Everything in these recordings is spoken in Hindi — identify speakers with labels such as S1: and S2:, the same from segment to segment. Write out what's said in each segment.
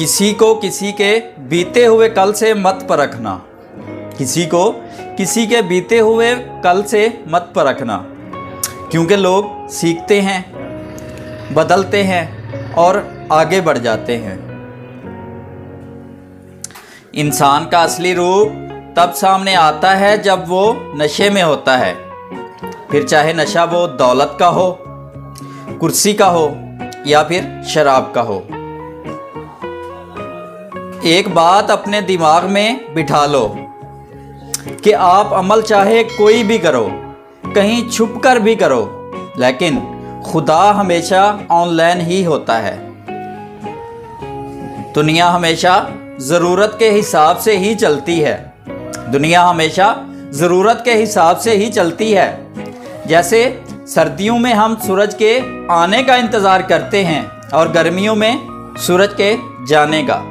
S1: किसी को किसी के बीते हुए कल से मत परखना। किसी को किसी के बीते हुए कल से मत परखना, क्योंकि लोग सीखते हैं, बदलते हैं और आगे बढ़ जाते हैं। इंसान का असली रूप तब सामने आता है जब वो नशे में होता है, फिर चाहे नशा वो दौलत का हो, कुर्सी का हो या फिर शराब का हो। एक बात अपने दिमाग में बिठा लो कि आप अमल चाहे कोई भी करो, कहीं छुप कर भी करो, लेकिन खुदा हमेशा ऑनलाइन ही होता है। दुनिया हमेशा ज़रूरत के हिसाब से ही चलती है। दुनिया हमेशा ज़रूरत के हिसाब से ही चलती है। जैसे सर्दियों में हम सूरज के आने का इंतज़ार करते हैं और गर्मियों में सूरज के जाने का।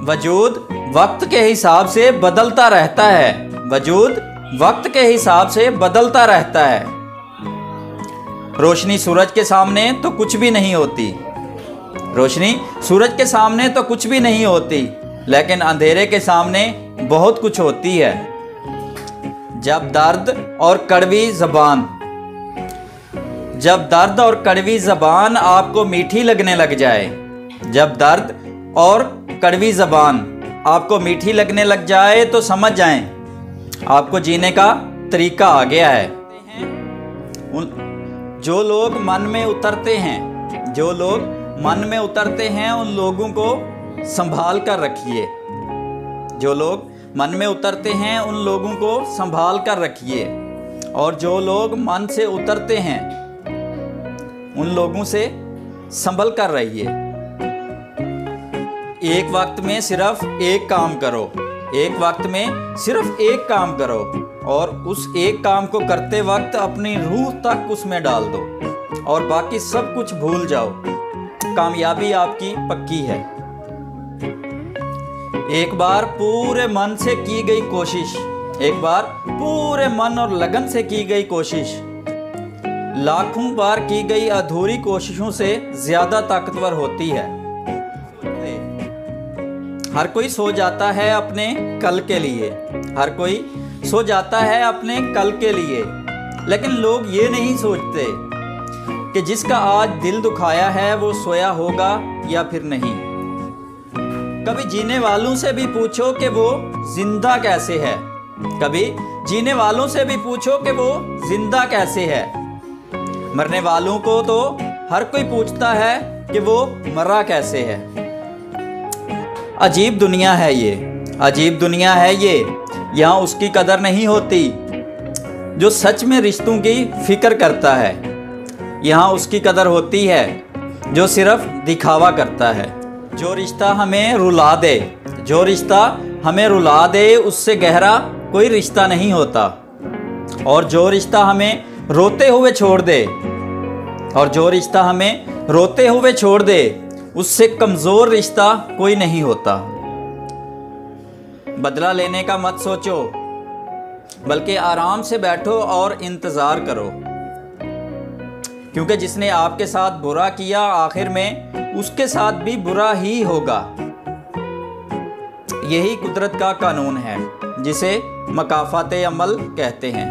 S1: वजूद वक्त के हिसाब से बदलता रहता है। वजूद वक्त के हिसाब से बदलता रहता है। रोशनी सूरज के सामने तो कुछ भी नहीं होती। रोशनी सूरज के सामने तो कुछ भी नहीं होती, लेकिन अंधेरे के सामने बहुत कुछ होती है। जब दर्द और कड़वी ज़बान आपको मीठी लगने लग जाए, जब दर्द और कड़वी ज़बान आपको मीठी लगने लग जाए तो समझ जाएं आपको जीने का तरीका आ गया है। जो लोग मन में उतरते हैं उन लोगों को संभाल कर रखिए। जो लोग मन में उतरते हैं उन लोगों को संभाल कर रखिए, और जो लोग मन से उतरते हैं उन लोगों से संभल कर रहिए। एक वक्त में सिर्फ एक काम करो। एक वक्त में सिर्फ एक काम करो और उस एक काम को करते वक्त अपनी रूह तक उसमें डाल दो और बाकी सब कुछ भूल जाओ। कामयाबी आपकी पक्की है। एक बार पूरे मन से की गई कोशिश, एक बार पूरे मन और लगन से की गई कोशिश लाखों बार की गई अधूरी कोशिशों से ज्यादा ताकतवर होती है। हर कोई सो जाता है अपने कल के लिए। हर कोई सो जाता है अपने कल के लिए, लेकिन लोग ये नहीं सोचते कि जिसका आज दिल दुखाया है वो सोया होगा या फिर नहीं। कभी जीने वालों से भी पूछो कि वो जिंदा कैसे है। कभी जीने वालों से भी पूछो कि वो जिंदा कैसे है। मरने वालों को तो हर कोई पूछता है कि वो मरा कैसे है। अजीब दुनिया है ये, अजीब दुनिया है ये। यहाँ उसकी कदर नहीं होती जो सच में रिश्तों की फिक्र करता है। यहाँ उसकी कदर होती है जो सिर्फ दिखावा करता है। जो रिश्ता हमें रुला दे, जो रिश्ता हमें रुला दे उससे गहरा कोई रिश्ता नहीं होता। और जो रिश्ता हमें रोते हुए छोड़ दे, और जो रिश्ता हमें रोते हुए छोड़ दे उससे कमज़ोर रिश्ता कोई नहीं होता। बदला लेने का मत सोचो, बल्कि आराम से बैठो और इंतज़ार करो, क्योंकि जिसने आपके साथ बुरा किया आखिर में उसके साथ भी बुरा ही होगा। यही कुदरत का कानून है जिसे मकाफ़ाते अमल कहते हैं।